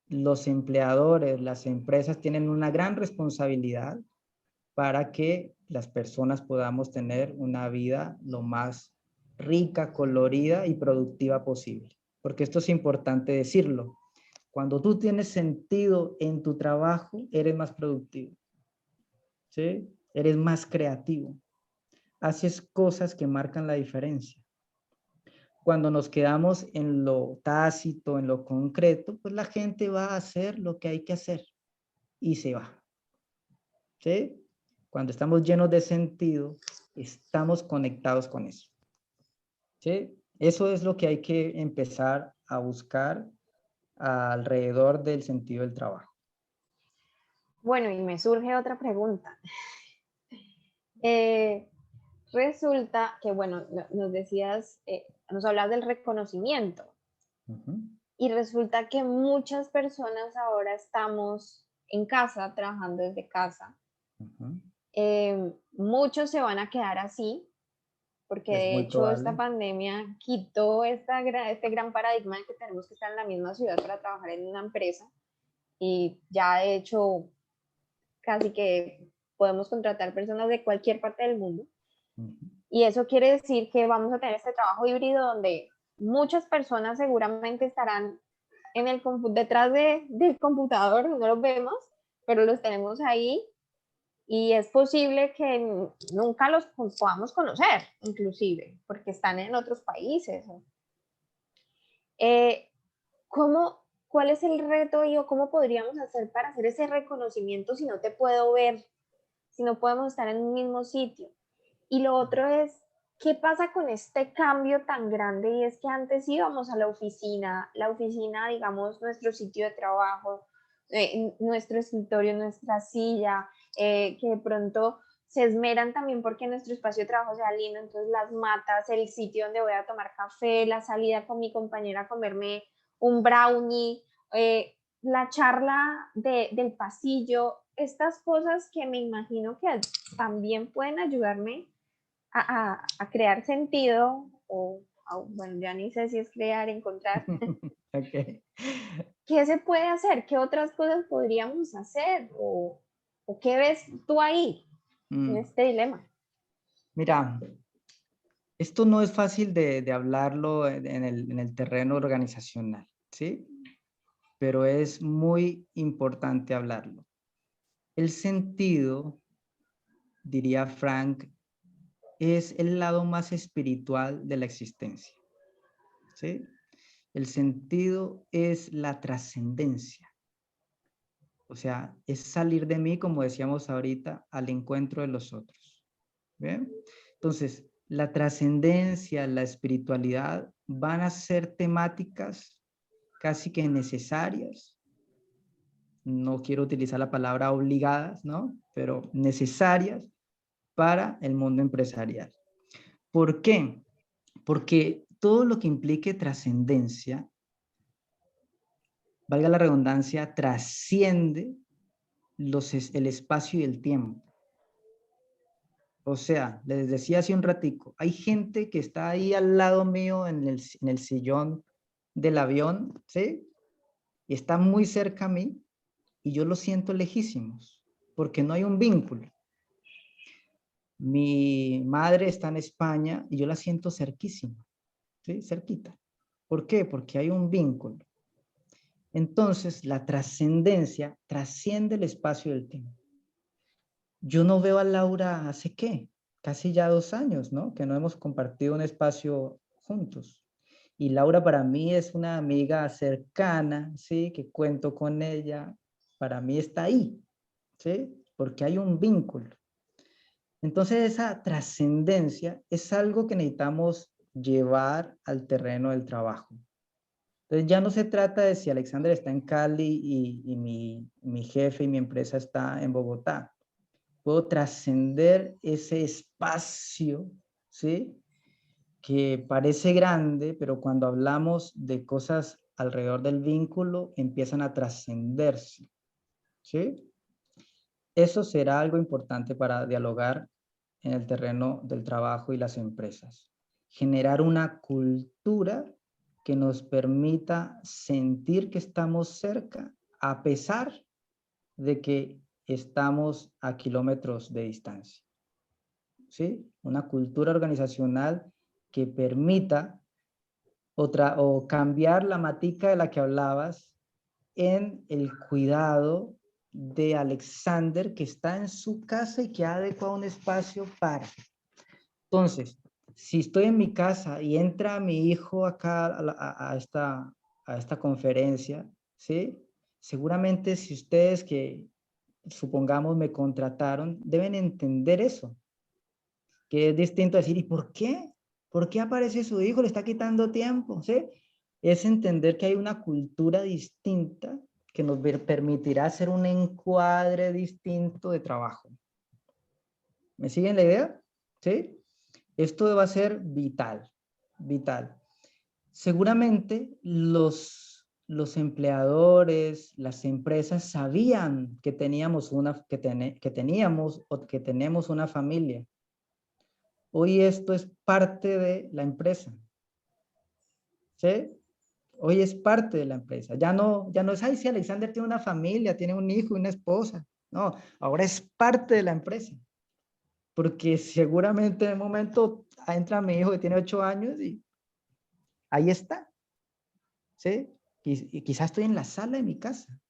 los empleadores, las empresas tienen una gran responsabilidad para que las personas podamos tener una vida lo más rica, colorida y productiva posible. Porque esto es importante decirlo. Cuando tú tienes sentido en tu trabajo, eres más productivo. ¿Sí? Eres más creativo. Haces cosas que marcan la diferencia. Cuando nos quedamos en lo tácito, en lo concreto, pues la gente va a hacer lo que hay que hacer y se va. ¿Sí? Cuando estamos llenos de sentido, estamos conectados con eso. ¿Sí? Eso es lo que hay que empezar a buscar alrededor del sentido del trabajo. Bueno, y me surge otra pregunta. Resulta que, bueno, nos decías, nos hablas del reconocimiento. Ujú. Y resulta que muchas personas ahora estamos en casa, trabajando desde casa. Ujú. Muchos se van a quedar así, porque Es de muy hecho esta probable. pandemia quitó este gran paradigma de que tenemos que estar en la misma ciudad para trabajar en una empresa. Y ya de hecho casi que podemos contratar personas de cualquier parte del mundo. Ujú. Y eso quiere decir que vamos a tener este trabajo híbrido donde muchas personas seguramente estarán detrás del computador, no los vemos, pero los tenemos ahí y es posible que nunca los podamos conocer, inclusive, porque están en otros países. Eh, ¿Cómo, ¿Cuál es el reto y o cómo podríamos hacer para hacer ese reconocimiento si no te puedo ver, si no podemos estar en un mismo sitio? Y lo otro es, ¿qué pasa con este cambio tan grande? Y es que antes íbamos a la oficina, digamos, nuestro sitio de trabajo, nuestro escritorio, nuestra silla, que de pronto se esmeran también porque nuestro espacio de trabajo sea lindo, entonces las matas, el sitio donde voy a tomar café, la salida con mi compañera a comerme un brownie, la charla del pasillo, estas cosas que me imagino que también pueden ayudarme a crear sentido bueno, ya ni sé si es crear, encontrar. Okay. ¿Qué se puede hacer? ¿Qué otras cosas podríamos hacer? ¿O qué ves tú ahí en Mm, este dilema? Mira, esto no es fácil de hablarlo en el terreno organizacional, ¿sí? Pero es muy importante hablarlo. El sentido, diría Frank, es el lado más espiritual de la existencia, ¿sí? El sentido es la trascendencia. O sea, es salir de mí, como decíamos ahorita, al encuentro de los otros. ¿Bien? Entonces, la trascendencia, la espiritualidad van a ser temáticas casi que necesarias. No quiero utilizar la palabra obligadas, ¿no? Pero necesarias para el mundo empresarial. ¿Por qué? Porque todo lo que implique trascendencia, valga la redundancia, trasciende el espacio y el tiempo. O sea, les decía hace un ratico, hay gente que está ahí al lado mío en el sillón del avión, ¿sí? Y está muy cerca a mí y yo lo siento lejísimos, porque no hay un vínculo. Mi madre está en España y yo la siento cerquísima, ¿sí? Cerquita. ¿Por qué? Porque hay un vínculo. Entonces, la trascendencia trasciende el espacio y el tiempo. Yo no veo a Laura hace qué, casi ya 2 años, ¿no? Que no hemos compartido un espacio juntos. Y Laura para mí es una amiga cercana, ¿sí? Que cuento con ella. Para mí está ahí, ¿sí? Porque hay un vínculo. Entonces esa trascendencia es algo que necesitamos llevar al terreno del trabajo. Entonces ya no se trata de si Alexander está en Cali y mi jefe y mi empresa está en Bogotá. Puedo trascender ese espacio, ¿sí? Que parece grande, pero cuando hablamos de cosas alrededor del vínculo, empiezan a trascenderse, ¿sí? Eso será algo importante para dialogar en el terreno del trabajo y las empresas. Generar una cultura que nos permita sentir que estamos cerca, a pesar de que estamos a kilómetros de distancia. ¿Sí? Una cultura organizacional que permita o cambiar la matica de la que hablabas en el cuidado de Alexander, que está en su casa y que ha adecuado un espacio para. Entonces, si estoy en mi casa y entra mi hijo acá a esta conferencia, ¿sí? Seguramente si ustedes que supongamos me contrataron, deben entender eso, que es distinto a decir, ¿y por qué? ¿Por qué aparece su hijo? Le está quitando tiempo, ¿sí? es entender que hay una cultura distinta que nos permitirá hacer un encuadre distinto de trabajo. ¿Me siguen la idea? ¿Sí? Esto va a ser vital, vital. Seguramente los empleadores, las empresas sabían que teníamos que tenemos una familia. Hoy esto es parte de la empresa. ¿Sí? Hoy es parte de la empresa. Ya no es, ay, sí, Alexander tiene una familia, tiene un hijo y una esposa. No, ahora es parte de la empresa. Porque seguramente en el momento entra mi hijo que tiene 8 años y ahí está. ¿Sí? Y quizás estoy en la sala de mi casa.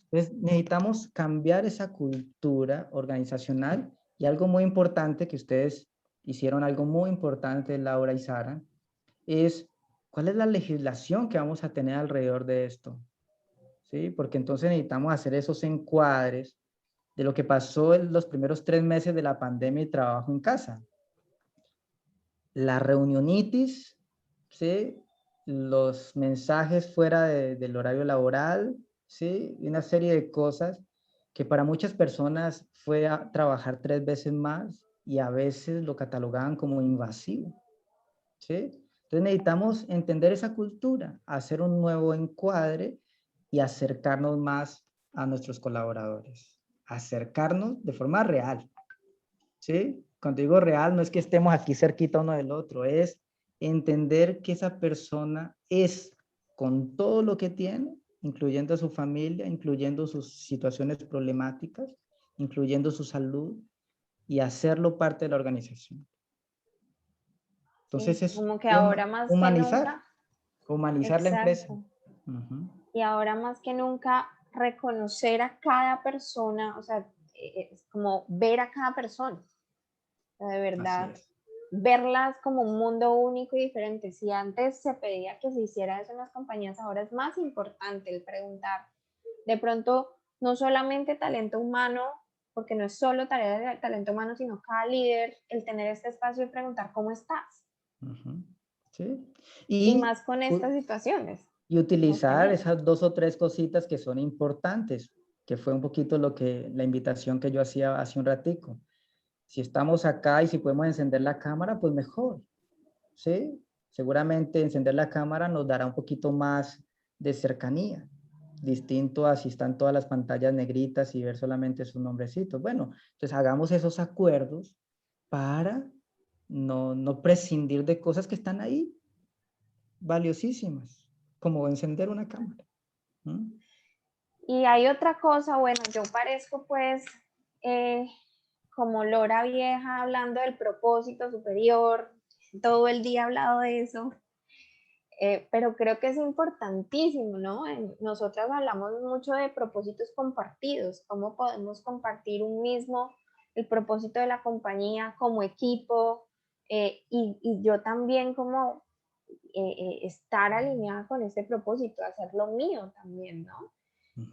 Entonces necesitamos cambiar esa cultura organizacional y algo muy importante que ustedes hicieron, algo muy importante, Laura y Sara, es cuál es la legislación que vamos a tener alrededor de esto. ¿Sí? Porque entonces necesitamos hacer esos encuadres de lo que pasó en los primeros 3 meses de la pandemia y trabajo en casa. La reunionitis, ¿sí? Los mensajes fuera del horario laboral, ¿sí? Y una serie de cosas que para muchas personas fue a trabajar 3 veces más y a veces lo catalogaban como invasivo, ¿sí? Entonces necesitamos entender esa cultura, hacer un nuevo encuadre y acercarnos más a nuestros colaboradores, acercarnos de forma real, ¿sí? Cuando digo real, no es que estemos aquí cerquita uno del otro, es entender que esa persona es con todo lo que tiene, incluyendo a su familia, incluyendo sus situaciones problemáticas, incluyendo su salud, y hacerlo parte de la organización. Sí, Entonces es como que ahora más que nunca, humanizar la empresa. exacto. Ujú. Y ahora más que nunca reconocer a cada persona, o sea, es como ver a cada persona, o sea, de Así verdad, es. verlas como un mundo único y diferente. Si antes se pedía que se hiciera eso en las compañías, ahora es más importante el preguntar. De pronto, no solamente talento humano, porque no es solo tarea de talento humano, sino cada líder, el tener este espacio de preguntar cómo estás. Ujú. ¿Sí? Y Y más con estas situaciones y que hemos utilizar tenido. esas 2 o 3 cositas que son importantes, que fue un poquito la invitación que yo hacía hace un ratico. Si estamos acá y si podemos encender la cámara, pues mejor, ¿sí? Seguramente encender la cámara nos dará un poquito más de cercanía, distinto a si están todas las pantallas negritas y ver solamente sus nombrecitos. Bueno, entonces hagamos esos acuerdos para no prescindir de cosas que están ahí, valiosísimas, como encender una cámara. ¿Mm? Y hay otra cosa, bueno, yo parezco pues eh, como lora vieja hablando del propósito superior, todo el día he hablado de eso, pero creo que es importantísimo, ¿no? Nosotras hablamos mucho de propósitos compartidos, cómo podemos compartir un mismo, el propósito de la compañía como equipo, y yo también como estar alineada con este propósito, hacerlo mío también, ¿no? Ujú.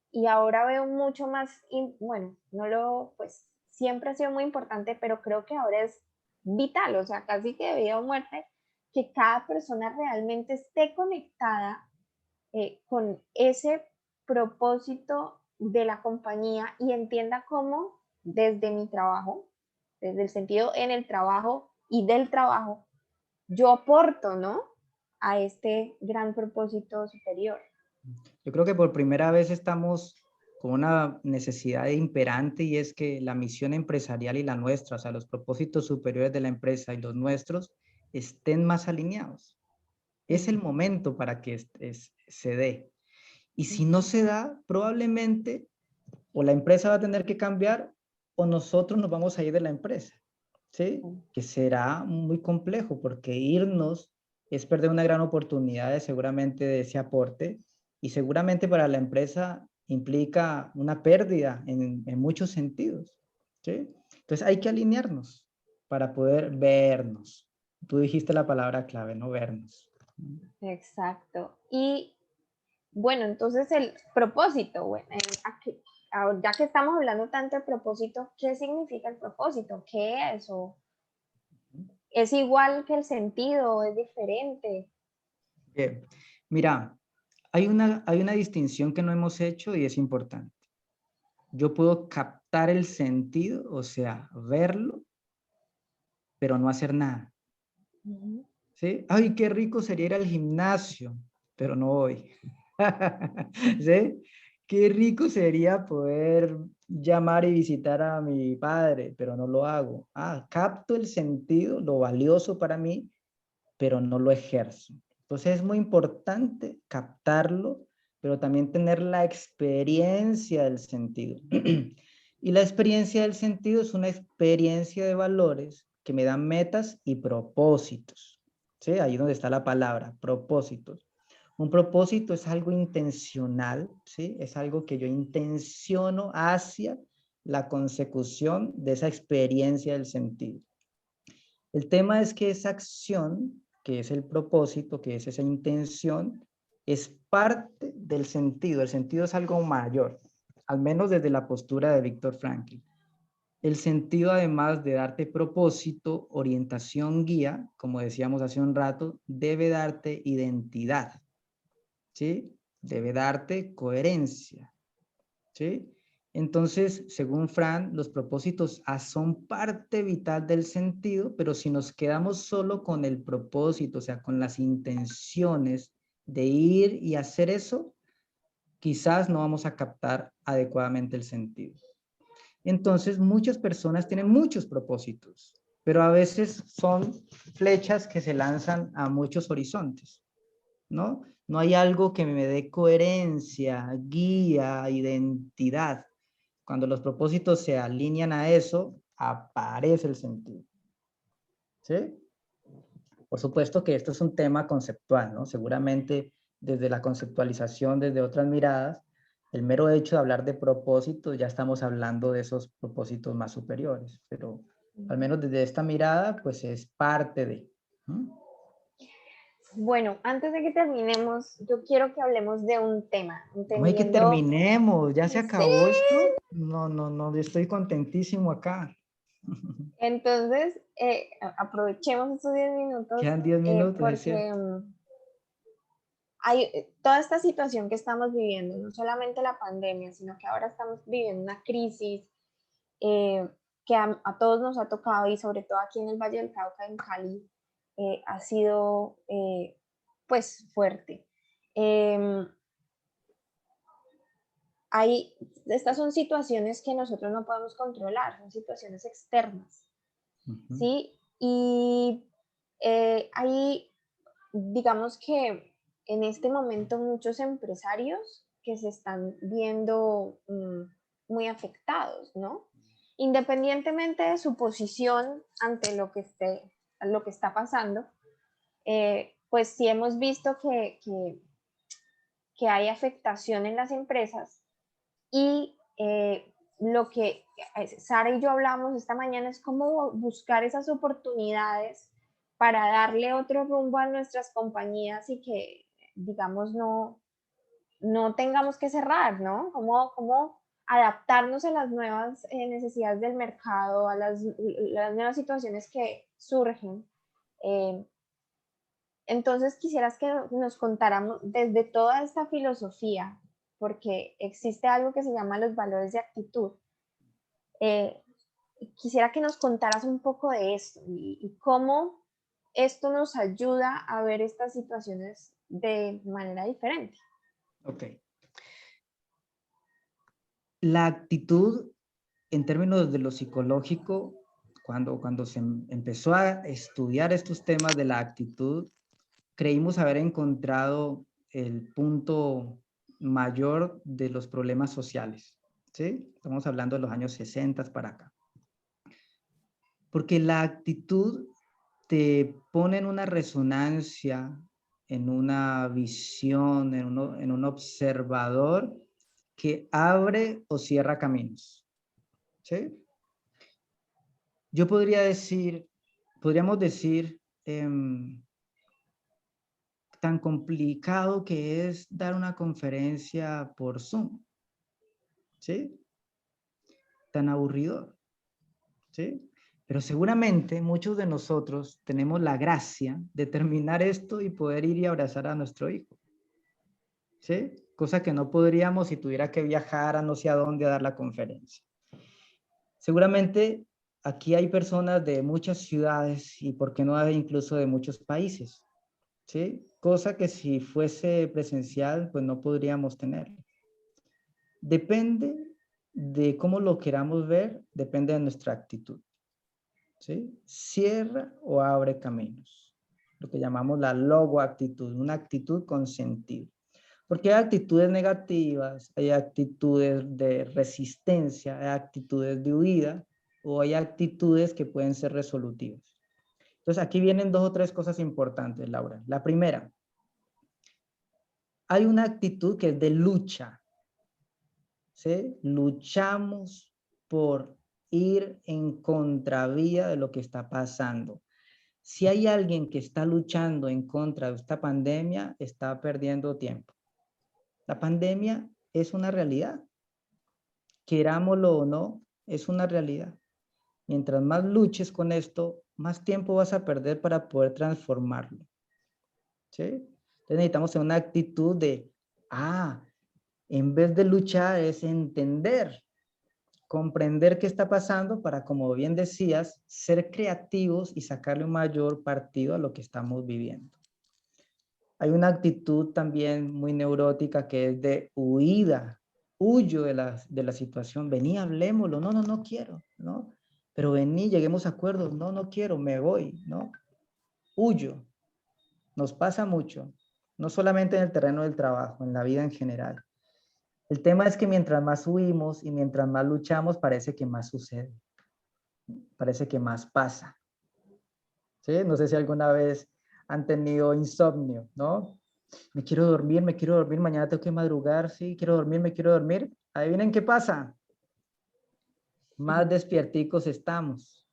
Y ahora veo mucho más, bueno, no lo, pues siempre ha sido muy importante, pero creo que ahora es vital, o sea, casi que de vida o muerte, que cada persona realmente esté conectada con ese propósito de la compañía y entienda cómo desde mi trabajo, desde el sentido en el trabajo y del trabajo, yo aporto, ¿no? A este gran propósito superior. Yo creo que por primera vez estamos con una necesidad imperante y es que la misión empresarial y la nuestra, o sea, los propósitos superiores de la empresa y los nuestros estén más alineados. Es el momento para que se dé. Y si no se da, probablemente o la empresa va a tener que cambiar o nosotros nos vamos a ir de la empresa, ¿sí? Que será muy complejo porque irnos es perder una gran oportunidad seguramente de ese aporte y seguramente para la empresa implica una pérdida en muchos sentidos, ¿sí? Entonces hay que alinearnos para poder vernos. Tú dijiste la palabra clave, ¿no? Vernos. Exacto. Y bueno, entonces el propósito, bueno, ya que estamos hablando tanto de propósito, ¿qué significa el propósito? ¿Qué es? ¿Es igual que el sentido o es diferente? Bien. Mira, hay una distinción que no hemos hecho y es importante. Yo puedo captar el sentido, o sea, verlo, pero no hacer nada. Ujú. ¿Sí? Ay, qué rico sería ir al gimnasio, pero no voy. ¿Sí? Qué rico sería poder llamar y visitar a mi padre, pero no lo hago. Ah, capto el sentido, lo valioso para mí, pero no lo ejerzo. Entonces es muy importante captarlo, pero también tener la experiencia del sentido. Y la experiencia del sentido es una experiencia de valores que me dan metas y propósitos. ¿Sí? Ahí donde está la palabra, propósitos. Un propósito es algo intencional, ¿sí? Es algo que yo intenciono hacia la consecución de esa experiencia del sentido. El tema es que esa acción, que es el propósito, que es esa intención, es parte del sentido. El sentido es algo mayor, al menos desde la postura de Víctor Franklin. El sentido, además de darte propósito, orientación, guía, como decíamos hace un rato, debe darte identidad, ¿sí? Debe darte coherencia, ¿sí? Entonces, según Fran, los propósitos son parte vital del sentido, pero si nos quedamos solo con el propósito, o sea, con las intenciones de ir y hacer eso, quizás no vamos a captar adecuadamente el sentido. Entonces, muchas personas tienen muchos propósitos, pero a veces son flechas que se lanzan a muchos horizontes, ¿no? No hay algo que me dé coherencia, guía, identidad. Cuando los propósitos se alinean a eso, aparece el sentido. ¿Sí? Por supuesto que esto es un tema conceptual, ¿no? Seguramente desde la conceptualización, desde otras miradas, el mero hecho de hablar de propósitos, ya estamos hablando de esos propósitos más superiores, pero al menos desde esta mirada, pues es parte de. ¿No? Bueno, antes de que terminemos, yo quiero que hablemos de un tema, No hay que entendiendo, terminemos, ya se sí, acabó esto. No, no, no, yo estoy contentísimo acá. entonces aprovechemos estos 10 minutos Quedan 10 minutos, es porque cierto. hay toda esta situación que estamos viviendo, no solamente la pandemia, sino que ahora estamos viviendo una crisis eh, que a todos nos ha tocado y sobre todo aquí en el Valle del Cauca, en Cali, ha sido pues fuerte. Eh, Estas son situaciones que nosotros no podemos controlar, son situaciones externas, Ujú. ¿sí? Y hay, digamos que en este momento muchos empresarios que se están viendo muy afectados, ¿no? Independientemente de su posición ante lo que está pasando, pues sí hemos visto que hay afectación en las empresas y lo que Sara y yo hablamos esta mañana es cómo buscar esas oportunidades para darle otro rumbo a nuestras compañías y que, digamos, no tengamos que cerrar, ¿no? Cómo adaptarnos a las nuevas necesidades del mercado, a las nuevas situaciones que surgen. Eh, entonces, quisieras que nos contáramos desde toda esta filosofía, porque existe algo que se llama los valores de actitud. Eh, Quisiera que nos contaras un poco de esto y cómo esto nos ayuda a ver estas situaciones de manera diferente. Ok. La actitud, en términos de lo psicológico, cuando se empezó a estudiar estos temas de la actitud, creímos haber encontrado el punto mayor de los problemas sociales. ¿Sí? Estamos hablando de los años 60 para acá. Porque la actitud te pone en una resonancia, en una visión, en un observador que abre o cierra caminos. ¿Sí? Yo podríamos decir, tan complicado que es dar una conferencia por Zoom, ¿sí? Tan aburridor, ¿sí? Pero seguramente muchos de nosotros tenemos la gracia de terminar esto y poder ir y abrazar a nuestro hijo. ¿Sí? Cosa que no podríamos si tuviera que viajar a no sé a dónde a dar la conferencia. Seguramente aquí hay personas de muchas ciudades y por qué no incluso de muchos países. ¿Sí? Cosa que si fuese presencial, pues no podríamos tener. Depende de cómo lo queramos ver, depende de nuestra actitud. ¿Sí? Cierra o abre caminos. Lo que llamamos la logoactitud, una actitud con sentido. Porque hay actitudes negativas, hay actitudes de resistencia, hay actitudes de huida o hay actitudes que pueden ser resolutivas. Entonces aquí vienen 2 o 3 cosas importantes, Laura. La primera, hay una actitud que es de lucha. ¿Sí? Luchamos por ir en contravía de lo que está pasando. Si hay alguien que está luchando en contra de esta pandemia, está perdiendo tiempo. La pandemia es una realidad. Querámoslo o no, es una realidad. Mientras más luches con esto, más tiempo vas a perder para poder transformarlo. ¿Sí? Entonces necesitamos una actitud de, en vez de luchar es entender, comprender qué está pasando para, como bien decías, ser creativos y sacarle un mayor partido a lo que estamos viviendo. Hay una actitud también muy neurótica que es de huida. Huyo de la situación. Vení, hablémoslo. No, no, no quiero, ¿no? Pero vení, lleguemos a acuerdos. No, no quiero, me voy, ¿no? Huyo. Nos pasa mucho. No solamente en el terreno del trabajo, en la vida en general. El tema es que mientras más huimos y mientras más luchamos, parece que más sucede. Parece que más pasa. ¿Sí? No sé si alguna vez han tenido insomnio, ¿no? Me quiero dormir, mañana tengo que madrugar, sí, quiero dormir, me quiero dormir. Adivinen qué pasa. Más despierticos estamos.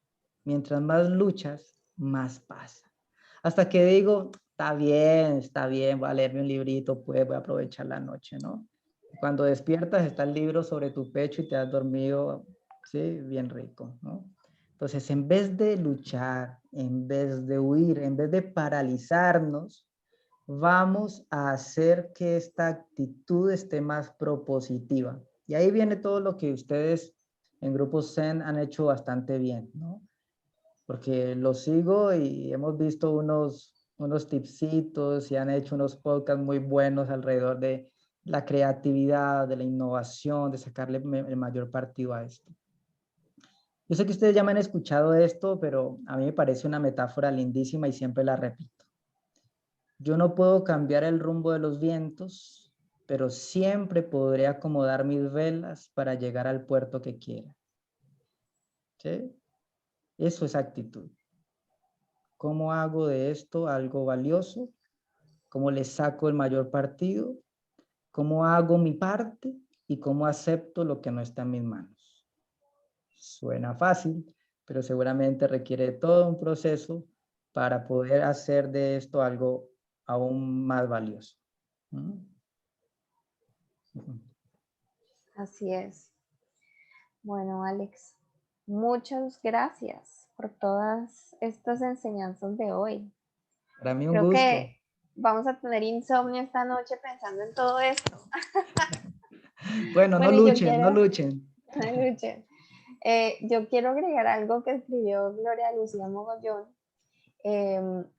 Mientras más luchas, más pasa. Hasta que digo, está bien, voy a leerme un librito, pues voy a aprovechar la noche, ¿no? Cuando despiertas está el libro sobre tu pecho y te has dormido, sí, bien rico, ¿no? Entonces, en vez de luchar, en vez de huir, en vez de paralizarnos, vamos a hacer que esta actitud esté más propositiva. Y ahí viene todo lo que ustedes en Grupo Zen han hecho bastante bien, ¿no? Porque lo sigo y hemos visto unos tipsitos y han hecho unos podcasts muy buenos alrededor de la creatividad, de la innovación, de sacarle el mayor partido a esto. Yo sé que ustedes ya me han escuchado esto, pero a mí me parece una metáfora lindísima y siempre la repito. Yo no puedo cambiar el rumbo de los vientos, pero siempre podré acomodar mis velas para llegar al puerto que quiera. ¿Sí? Eso es actitud. ¿Cómo hago de esto algo valioso? ¿Cómo le saco el mayor partido? ¿Cómo hago mi parte? ¿Y cómo acepto lo que no está en mis manos? Suena fácil, pero seguramente requiere todo un proceso para poder hacer de esto algo aún más valioso. ¿Mm? Así es. Bueno, Alex, muchas gracias por todas estas enseñanzas de hoy. Para mí un Creo gusto. que vamos a tener insomnio esta noche pensando en todo esto. Bueno, no Bueno, y yo luchen, no quiero, luchen. Luchen, yo quiero agregar algo que escribió Gloria Lucía Mogollón.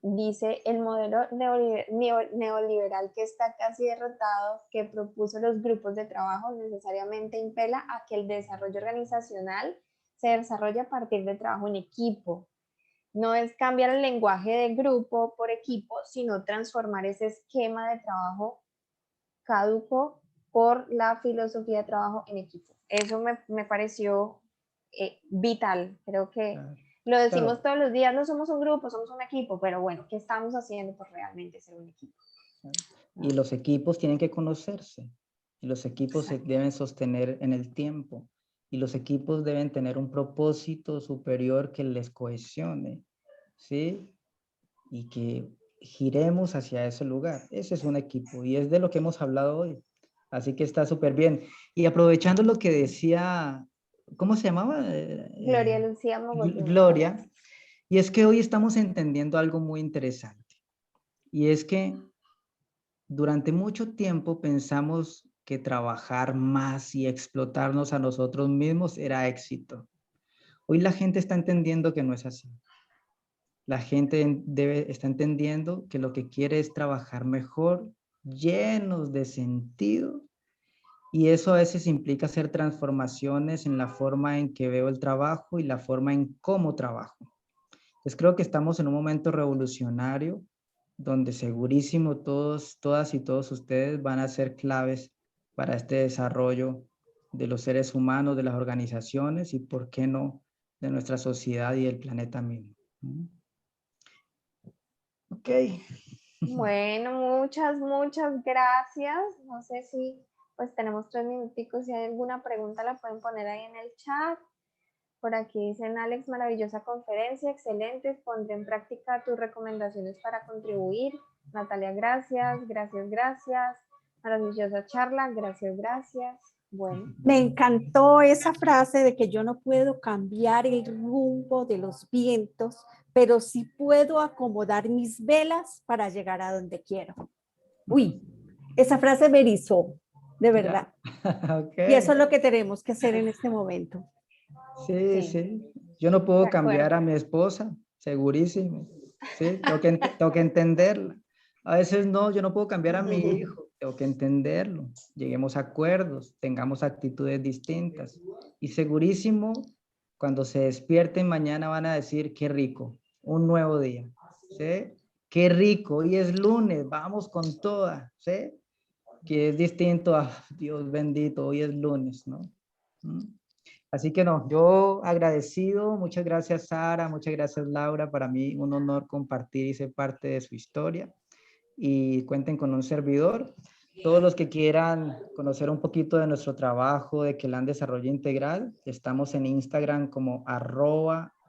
Dice, el modelo neoliberal que está casi derrotado, que propuso los grupos de trabajo, necesariamente impela a que el desarrollo organizacional se desarrolle a partir de trabajo en equipo. No es cambiar el lenguaje de grupo por equipo, sino transformar ese esquema de trabajo caduco por la filosofía de trabajo en equipo. Eso me pareció vital. Creo que lo decimos Claro. todos los días, no somos un grupo, somos un equipo, pero bueno, ¿qué estamos haciendo por realmente ser un equipo? Y los equipos tienen que conocerse. Y los equipos se deben sostener en el tiempo. Y los equipos deben tener un propósito superior que les cohesione, ¿sí? Y que giremos hacia ese lugar. Ese es un equipo y es de lo que hemos hablado hoy. Así que está súper bien. Y aprovechando lo que decía ¿cómo se llamaba? Gloria Lucía Mogollón. Gloria. Y es que hoy estamos entendiendo algo muy interesante. Y es que durante mucho tiempo pensamos que trabajar más y explotarnos a nosotros mismos era éxito. Hoy la gente está entendiendo que no es así. La gente está entendiendo que lo que quiere es trabajar mejor, llenos de sentido, y eso a veces implica hacer transformaciones en la forma en que veo el trabajo y la forma en cómo trabajo. Pues creo que estamos en un momento revolucionario donde segurísimo todas y todos ustedes van a ser claves para este desarrollo de los seres humanos, de las organizaciones y, ¿por qué no?, de nuestra sociedad y del planeta mismo. Ok. Bueno, muchas gracias. No sé si pues tenemos 3 minuticos. Si hay alguna pregunta la pueden poner ahí en el chat. Por aquí dicen: Alex, maravillosa conferencia, excelente. Pondré en práctica tus recomendaciones para contribuir. Natalia, gracias. Maravillosa charla, gracias. Bueno. Me encantó esa frase de que yo no puedo cambiar el rumbo de los vientos, pero sí puedo acomodar mis velas para llegar a donde quiero. Uy, esa frase me erizó, de verdad. Okay. Y eso es lo que tenemos que hacer en este momento. Sí. Yo no puedo cambiar a mi esposa, segurísimo. Sí, tengo que entenderla. A veces no, yo no puedo cambiar a mi hijo, tengo que entenderlo. Lleguemos a acuerdos, tengamos actitudes distintas. Y segurísimo, cuando se despierten mañana van a decir: qué rico, un nuevo día. ¿Sí? Qué rico, hoy es lunes, vamos con toda. ¿Sí? Que es distinto a Dios bendito, hoy es lunes, ¿no? Así que no, yo agradecido, muchas gracias Sara, muchas gracias Laura, para mí un honor compartir y ser parte de su historia, y cuenten con un servidor. Todos los que quieran conocer un poquito de nuestro trabajo de Kelan Desarrollo Integral, estamos en Instagram como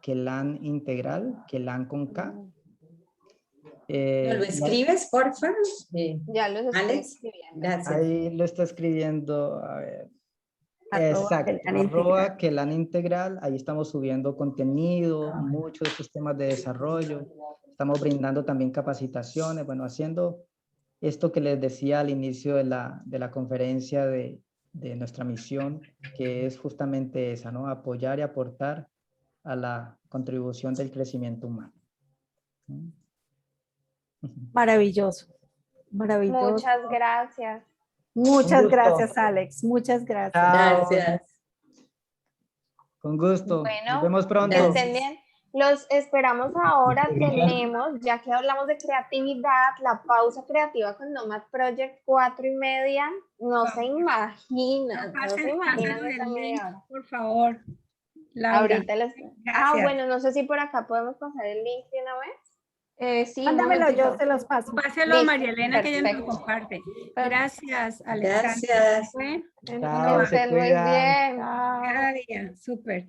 @KelanIntegral, Kelan con K. ¿Lo escribes, porfa? Ya los estoy Alex, escribiendo. gracias. Ahí lo está escribiendo, a ver. Exacto, Kelan Integral, ahí estamos subiendo contenido, muchos de estos temas de desarrollo, estamos brindando también capacitaciones, bueno, haciendo esto que les decía al inicio de la conferencia de nuestra misión, que es justamente esa, ¿no? Apoyar y aportar a la contribución del crecimiento humano. Maravilloso, maravilloso. Muchas gracias. Muchas gracias, Alex. Muchas gracias. Chao. Gracias. Con gusto. Bueno, Nos vemos pronto. que estén bien. Los esperamos ahora. Tenemos, ya que hablamos de creatividad, la pausa creativa con Nomad Project 4:30. No se imaginan, esa media hora. Por favor, Laura. Ahorita les... bueno, no sé si por acá podemos pasar el link de una vez. Sí, mándamelo, yo se los paso. Páselo a María Elena, que ella nos comparte. Gracias, Alexandra. Gracias. Estén muy bien. Cada día, súper.